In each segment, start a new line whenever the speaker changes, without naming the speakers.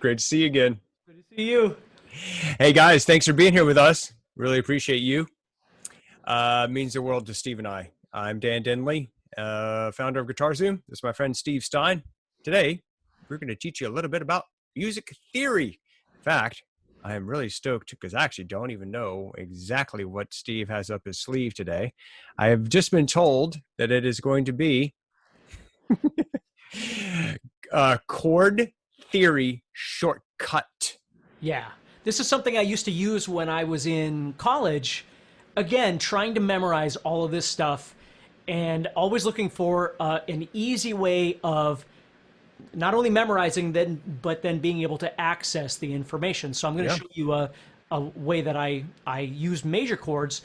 Great to see you again.
Good to see you.
Hey guys, thanks for being here with us. Really appreciate you. Means the world to Steve and I. I'm Dan Denley, founder of Guitar Zoom. This is my friend Steve Stine. Today, we're going to teach you a little bit about music theory. In fact, I am really stoked because I actually don't even know exactly what Steve has up his sleeve today. I have just been told that it is going to be chord theory shortcut.
Yeah, this is something I used to use when I was in college. Again, trying to memorize all of this stuff and always looking for an easy way of not only memorizing but then being able to access the information. So I'm going to show you a way that I use major chords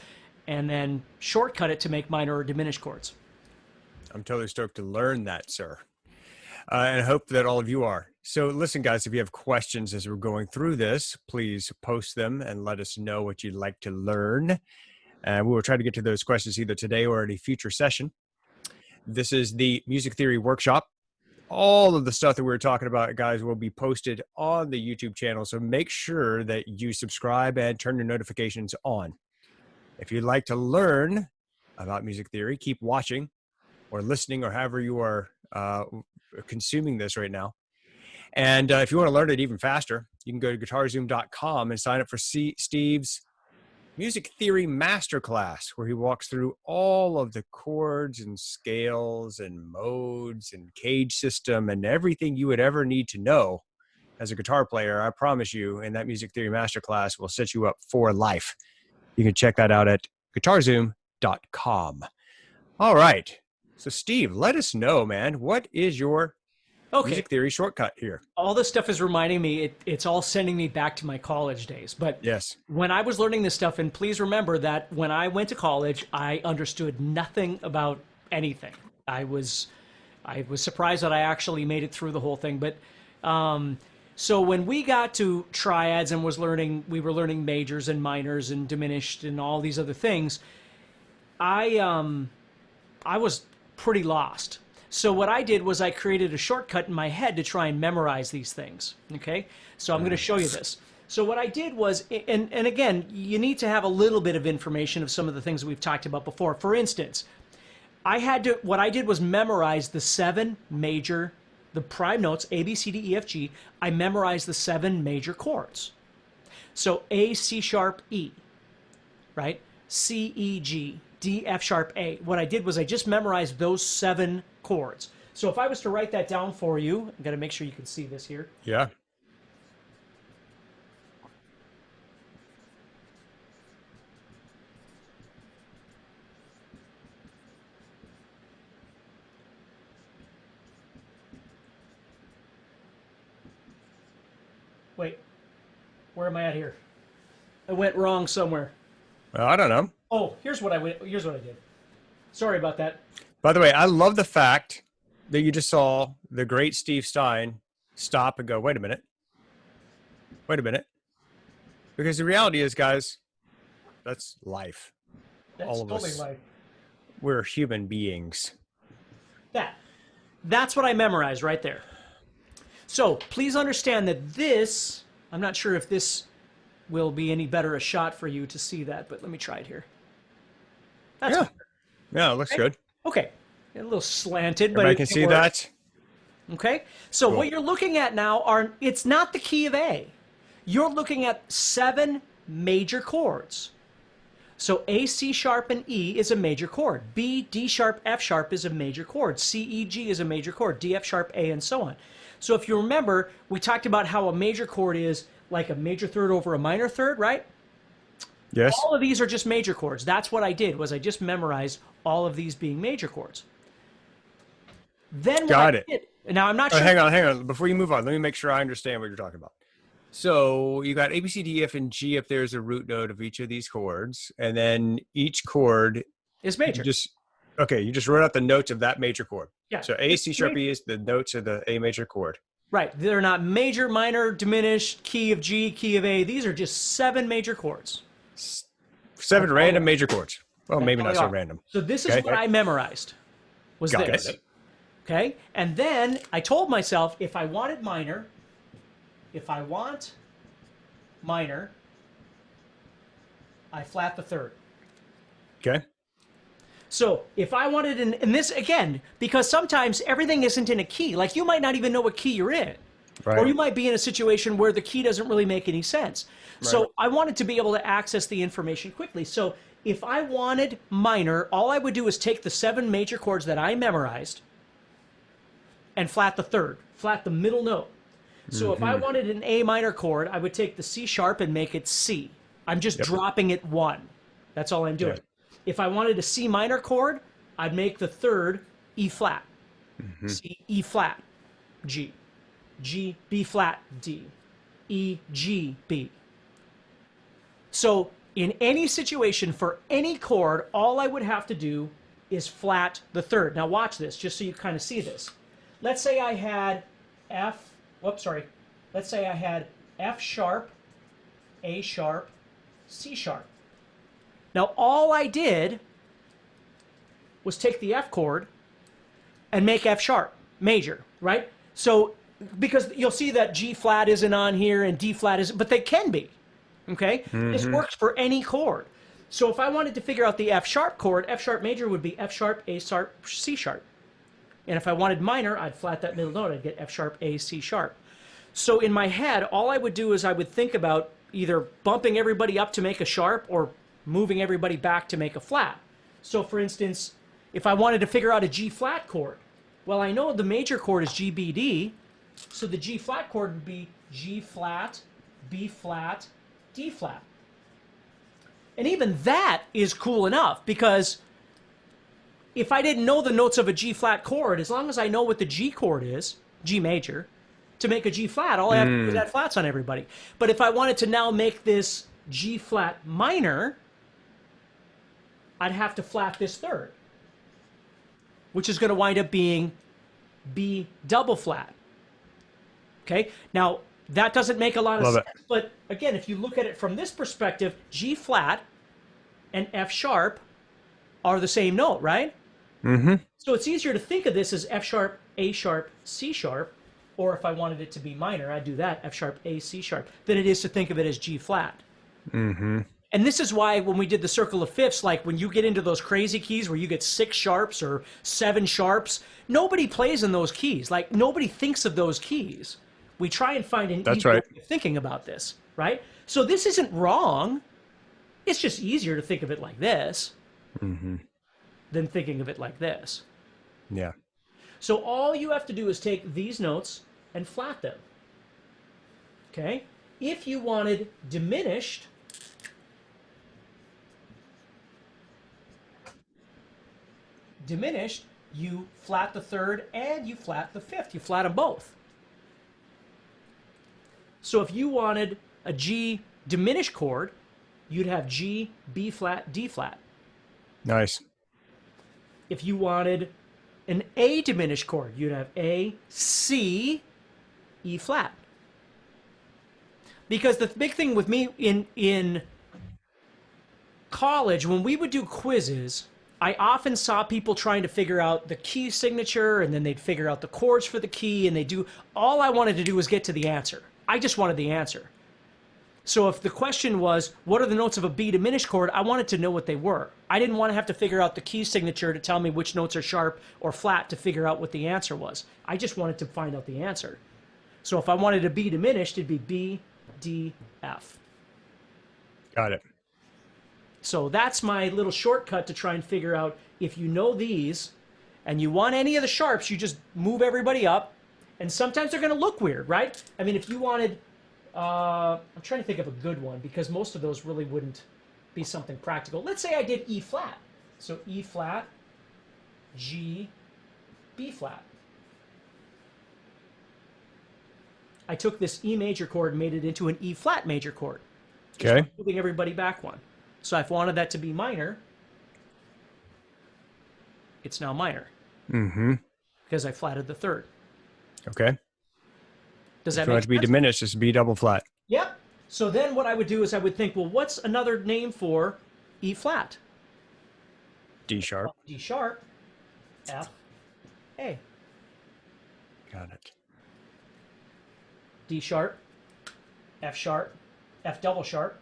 and then shortcut it to make minor or diminished chords.
I'm totally stoked to learn that, sir. And I hope that all of you are. So listen, guys, if you have questions as we're going through this, please post them and let us know what you'd like to learn. And we will try to get to those questions either today or at a future session. This is the Music Theory Workshop. All of the stuff that we're talking about, guys, will be posted on the YouTube channel. So make sure that you subscribe and turn your notifications on. If you'd like to learn about music theory, keep watching or listening or however you are consuming this right now. And if you want to learn it even faster, you can go to guitarzoom.com and sign up for Steve's Music Theory Masterclass, where he walks through all of the chords and scales and modes and cage system and everything you would ever need to know as a guitar player. I promise you, in that Music Theory Masterclass will set you up for life. You can check that out at guitarzoom.com. All right. So, Steve, let us know, man, what is your music theory shortcut here?
All this stuff is reminding me, it's all sending me back to my college days. But
yes,
when I was learning this stuff, and please remember that when I went to college, I understood nothing about anything. I was surprised that I actually made it through the whole thing. But so when we got to triads and we were learning majors and minors and diminished and all these other things, I was pretty lost. So what I did was I created a shortcut in my head to try and memorize these things. Okay, so I'm going to show you this. So what I did was, and again, you need to have a little bit of information of some of the things that we've talked about before. For instance, what I did was memorize the prime notes, A, B, C, D, E, F, G. I memorized the 7 major chords. So A, C sharp, E, right? C, E, G, D, F sharp, A. What I did was I just memorized those 7 chords. So if I was to write that down for you, I've got to make sure you can see this here.
Yeah.
Wait, where am I at here? I went wrong somewhere.
Well, I don't know.
Oh, here's what I did. Sorry about that.
By the way, I love the fact that you just saw the great Steve Stine stop and go, wait a minute. Because the reality is, guys, that's life.
That's
all of
totally
us.
Life.
We're human beings.
That's what I memorized right there. So please understand that this, I'm not sure if this will be any better a shot for you to see that, but let me try it here. That's
better. Yeah, it looks good.
Okay. A little slanted,
but I can see that.
Okay. So what you're looking at now it's not the key of A. You're looking at 7 major chords. So A, C sharp, and E is a major chord. B, D sharp, F sharp is a major chord. C, E, G is a major chord. D, F sharp, A, and so on. So if you remember, we talked about how a major chord is like a major third over a minor third, right?
Yes.
All of these are just major chords. That's what I did, was I just memorized all of these being major chords. Then
Got it.
Now I'm not sure.
Hang on. Before you move on, let me make sure I understand what you're talking about. So you got A, B, C, D, F, and G up there as a root note of each of these chords, and then each chord
is major.
You just wrote out the notes of that major chord.
Yeah.
So A, C sharp, E is the notes of the A major chord.
Right. They're not major, minor, diminished, key of G, key of A. These are just 7 major chords.
7 random major chords. Well, maybe not so random.
So this is what I memorized.
Got it.
Okay. And then I told myself if I wanted minor, if I want minor, I flat the third.
Okay.
So if I wanted, and this again, because sometimes everything isn't in a key. Like you might not even know what key you're in.
Right.
Or you might be in a situation where the key doesn't really make any sense.
Right.
So I wanted to be able to access the information quickly. So if I wanted minor, all I would do is take the 7 major chords that I memorized and flat the third, flat the middle note. So if I wanted an A minor chord, I would take the C sharp and make it C. I'm just dropping it 1. That's all I'm doing.
Yeah.
If I wanted a C minor chord, I'd make the third E flat. C, E flat, G. G, B flat, D. E, G, B. So in any situation for any chord, all I would have to do is flat the third. Now watch this, just so you kind of see this. Let's say I had Let's say I had F sharp, A sharp, C sharp. Now all I did was take the F chord and make F sharp major, right? So because you'll see that G flat isn't on here and D flat isn't, but they can be, okay? This works for any chord. So if I wanted to figure out the F sharp chord, F sharp major would be F sharp, A sharp, C sharp. And if I wanted minor, I'd flat that middle note. I'd get F sharp, A, C sharp. So in my head, all I would do is I would think about either bumping everybody up to make a sharp or moving everybody back to make a flat. So for instance, if I wanted to figure out a G flat chord, well, I know the major chord is G, B, D, so the G flat chord would be G flat, B flat, D flat. And even that is cool enough because if I didn't know the notes of a G flat chord, as long as I know what the G chord is, G major, to make a G flat, all I have to do is add flats on everybody. But if I wanted to now make this G flat minor, I'd have to flat this third, which is going to wind up being B double flat. Okay, now that doesn't make a lot of sense, but again, if you look at it from this perspective, G flat and F sharp are the same note, right? So it's easier to think of this as F sharp, A sharp, C sharp, or if I wanted it to be minor, I'd do that, F sharp, A, C sharp, than it is to think of it as G flat. And this is why when we did the circle of fifths, like when you get into those crazy keys where you get 6 sharps or 7 sharps, nobody plays in those keys. Like nobody thinks of those keys. We try and find an easy way of thinking about this, right? So this isn't wrong. It's just easier to think of it like this than thinking of it like this.
Yeah.
So all you have to do is take these notes and flat them. Okay? If you wanted diminished, you flat the third and you flat the fifth. You flat them both. So if you wanted a G diminished chord, you'd have G, B flat, D flat.
Nice.
If you wanted an A diminished chord, you'd have A, C, E flat. Because the big thing with me in college, when we would do quizzes, I often saw people trying to figure out the key signature, and then they'd figure out the chords for the key, and they do. All I wanted to do was get to the answer. I just wanted the answer. So if the question was, what are the notes of a B diminished chord, I wanted to know what they were. I didn't want to have to figure out the key signature to tell me which notes are sharp or flat to figure out what the answer was. I just wanted to find out the answer. So if I wanted a B diminished, it'd be B, D, F.
Got it.
So that's my little shortcut to try and figure out if you know these and you want any of the sharps, you just move everybody up. And sometimes they're going to look weird, right? I mean, if you wanted, I'm trying to think of a good one because most of those really wouldn't be something practical. Let's say I did E flat. So E flat, G, B flat. I took this E major chord and made it into an E flat major chord.
Okay.
Moving everybody back one. So if I wanted that to be minor, it's now minor. Because I flatted the third.
Okay.
Does that
If you
make
want it to be
sense?
diminished, it's B double flat.
Yep. So then what I would do is I would think, well, what's another name for E flat?
D sharp.
D sharp, F, A.
Got it.
D sharp, F sharp, F double sharp,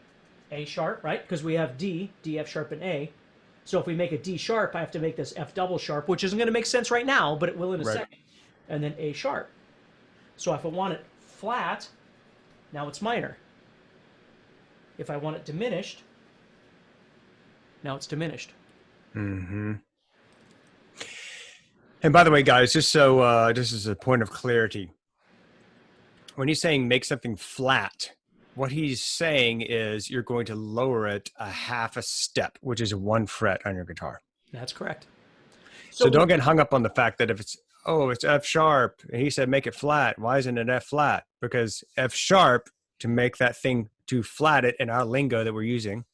A sharp, right? Because we have D, D, F sharp, and A. So if we make a D sharp, I have to make this F double sharp, which isn't going to make sense right now, but it will in a
Right.
second. And then A sharp. So if I want it flat, now it's minor. If I want it diminished, now it's diminished.
Mm-hmm. And by the way, guys, just so just as a point of clarity, when he's saying make something flat, what he's saying is you're going to lower it a half a step, which is 1 fret on your guitar.
That's correct.
So don't get hung up on the fact that if it's, oh, it's F sharp, and he said make it flat. Why isn't it F flat? Because F sharp, to make that thing, to flat it in our lingo that we're using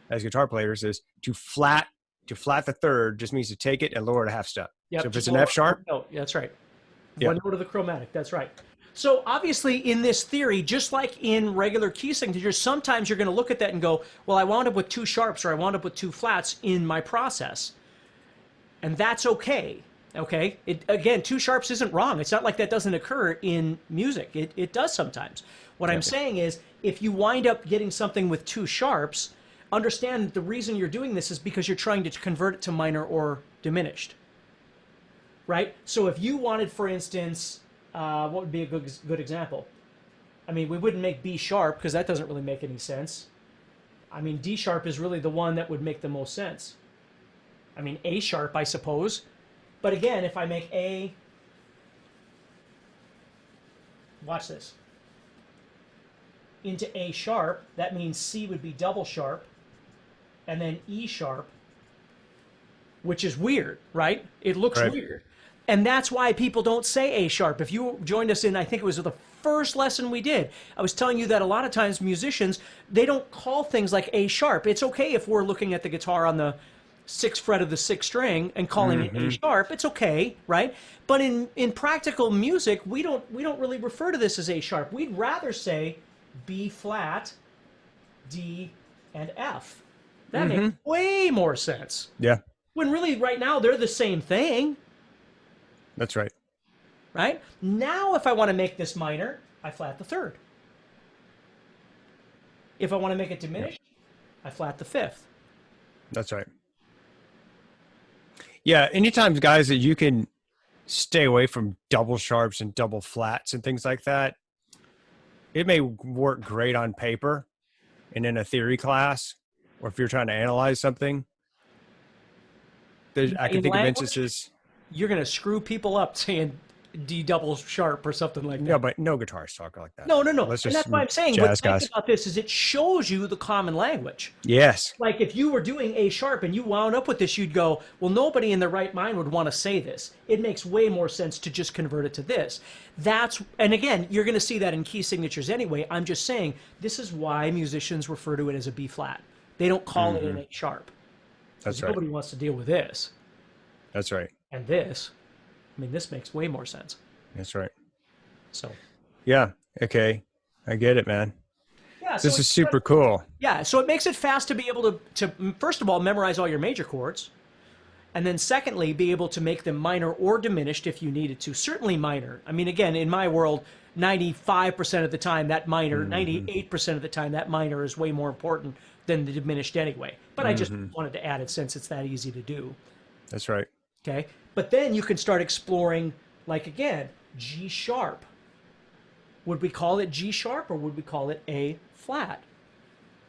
as guitar players, is to flat the third just means to take it and lower it a half step.
Yep,
so if it's an F sharp.
No, that's right.
Yep.
One note of the chromatic, that's right. So obviously in this theory, just like in regular key signatures, sometimes you're going to look at that and go, well, I wound up with 2 sharps or I wound up with 2 flats in my process. And that's okay. Okay. Again, 2 sharps isn't wrong. It's not like that doesn't occur in music. It does sometimes. What I'm saying is if you wind up getting something with 2 sharps, understand that the reason you're doing this is because you're trying to convert it to minor or diminished. Right? So if you wanted, for instance, what would be a good example? I mean, we wouldn't make B sharp because that doesn't really make any sense. I mean, D sharp is really the one that would make the most sense. I mean, A sharp, I suppose. But again, if I make A, watch this, into A sharp, that means C would be double sharp, and then E sharp, which is weird, right? It looks weird. And that's why people don't say A sharp. If you joined us in, I think it was the first lesson we did, I was telling you that a lot of times musicians, they don't call things like A sharp. It's okay if we're looking at the guitar on the 6th fret of the 6th string and calling it A sharp. It's okay, right? But in practical music, we don't really refer to this as A sharp. We'd rather say B flat, D, and F. That makes way more sense.
Yeah.
When really right now they're the same thing.
That's right.
Right? Now if I want to make this minor, I flat the 3rd. If I want to make it diminished, I flat the 5th.
That's right. Yeah, anytime, guys, that you can stay away from double sharps and double flats and things like that, it may work great on paper and in a theory class, or if you're trying to analyze something. I can think of instances.
You're going to screw people up saying D double sharp or something like that.
No, but no guitarists talk like that.
No.
Let's
And
just
that's why I'm saying what's nice about this is it shows you the common language.
Yes.
Like if you were doing A sharp and you wound up with this, you'd go, well, nobody in their right mind would want to say this. It makes way more sense to just convert it to this. And again, you're going to see that in key signatures anyway. I'm just saying this is why musicians refer to it as a B flat. They don't call it an A sharp.
That's right.
Nobody wants to deal with this.
That's right.
And this, I mean, this makes way more sense.
That's right.
So.
Yeah. Okay. I get it, man.
Yeah.
This is super cool.
Yeah. So it makes it fast to be able to first of all, memorize all your major chords. And then secondly, be able to make them minor or diminished if you needed to. Certainly minor. I mean, again, in my world, 95% of the time that minor, 98% of the time that minor is way more important than the diminished anyway. But I just wanted to add it since it's that easy to do.
That's right.
Okay. But then you can start exploring, like again, G sharp. Would we call it G sharp or would we call it A flat?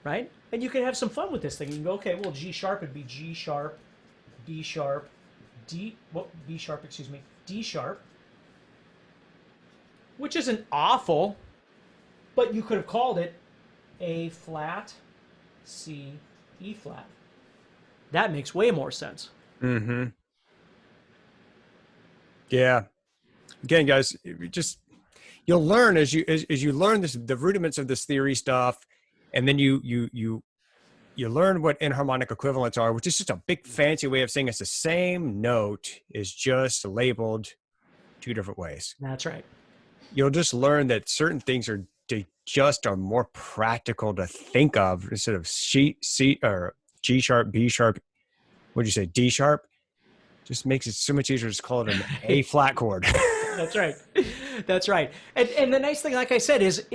Right? And you can have some fun with this thing. You can go, okay, well, G sharp would be G sharp, B sharp, D sharp, D sharp, which isn't awful, but you could have called it A flat, C, E flat. That makes way more sense.
Mm-hmm. Yeah. Again, guys, you'll learn as you learn the rudiments of this theory stuff, and then you learn what enharmonic equivalents are, which is just a big fancy way of saying it's the same note is just labeled 2 different ways.
That's right.
You'll just learn that certain things are more practical to think of instead of C or G sharp, B sharp. What'd you say? D sharp? Just makes it so much easier to just call it an A flat chord.
That's right. That's right. And the nice thing, like I said, is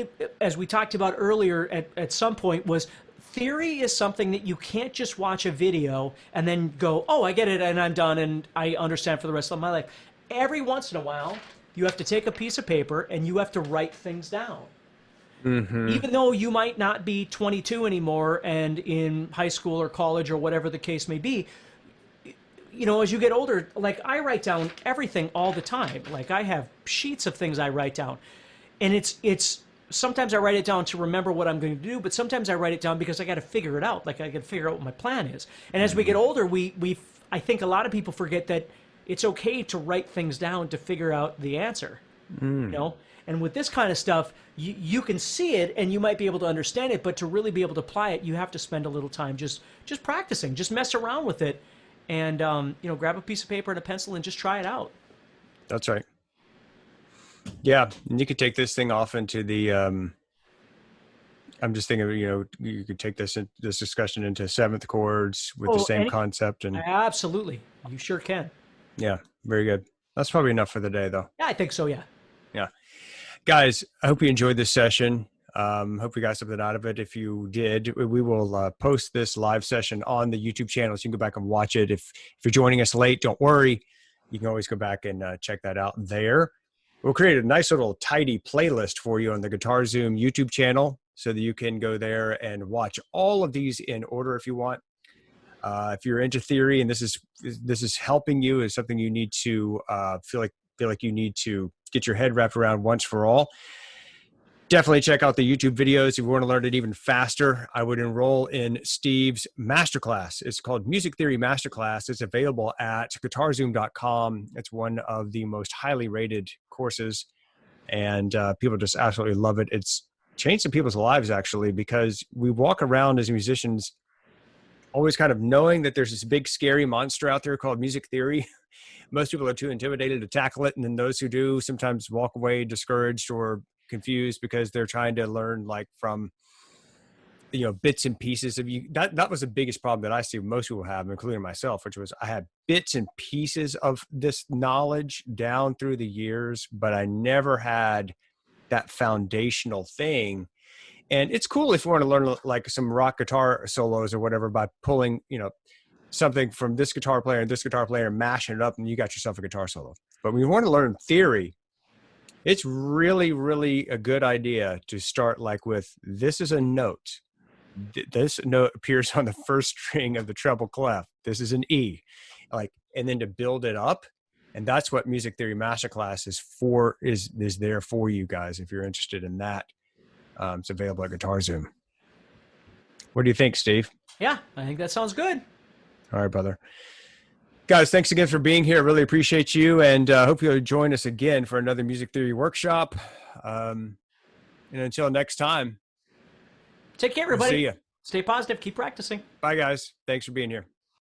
as we talked about earlier at some point, was theory is something that you can't just watch a video and then go, oh, I get it and I'm done and I understand for the rest of my life. Every once in a while, you have to take a piece of paper and you have to write things down.
Mm-hmm.
Even though you might not be 22 anymore and in high school or college or whatever the case may be, as you get older, like I write down everything all the time. Like I have sheets of things I write down. And it's sometimes I write it down to remember what I'm going to do, but sometimes I write it down because I got to figure it out. Like I got to figure out what my plan is. And as we get older, I think a lot of people forget that it's okay to write things down to figure out the answer. And with this kind of stuff, you can see it and you might be able to understand it, but to really be able to apply it, you have to spend a little time just practicing, just mess around with it, and grab a piece of paper and a pencil and just try it out.
That's right. Yeah, and you could take this thing off into the. I'm just thinking, you could take this discussion into seventh chords with the same concept, and
absolutely, you sure can.
Yeah, very good. That's probably enough for the day, though.
Yeah, I think so. Yeah.
Yeah, guys, I hope you enjoyed this session. Hope you got something out of it. If you did, we will post this live session on the YouTube channel, so you can go back and watch it. If you're joining us late, don't worry. You can always go back and check that out there. We'll create a nice little tidy playlist for you on the Guitar Zoom YouTube channel so that you can go there and watch all of these in order if you want. If you're into theory and this is helping you, is something you need to feel like you need to get your head wrapped around once for all, definitely check out the YouTube videos. If you want to learn it even faster, I would enroll in Steve's masterclass. It's called Music Theory Masterclass. It's available at guitarzoom.com. It's one of the most highly rated courses, and people just absolutely love it. It's changed some people's lives, actually, because we walk around as musicians always kind of knowing that there's this big, scary monster out there called music theory. Most people are too intimidated to tackle it, and then those who do sometimes walk away discouraged or confused because they're trying to learn like from bits and pieces of you. That was the biggest problem that I see most people have, including myself, which was I had bits and pieces of this knowledge down through the years, but I never had that foundational thing. And it's cool if you want to learn like some rock guitar solos or whatever by pulling something from this guitar player and this guitar player and mashing it up, and you got yourself a guitar solo. But when you want to learn theory, it's really, really a good idea to start like with, this is a note. This note appears on the first string of the treble clef. This is an E, and then to build it up. And that's what Music Theory Masterclass is for, is there for you guys. If you're interested in that, it's available at Guitar Zoom. What do you think, Steve?
Yeah, I think that sounds good.
All right, brother. Guys, thanks again for being here. Really appreciate you, and hope you'll join us again for another music theory workshop. And until next time,
take care, everybody.
We'll see you.
Stay positive. Keep practicing.
Bye, guys. Thanks for being here.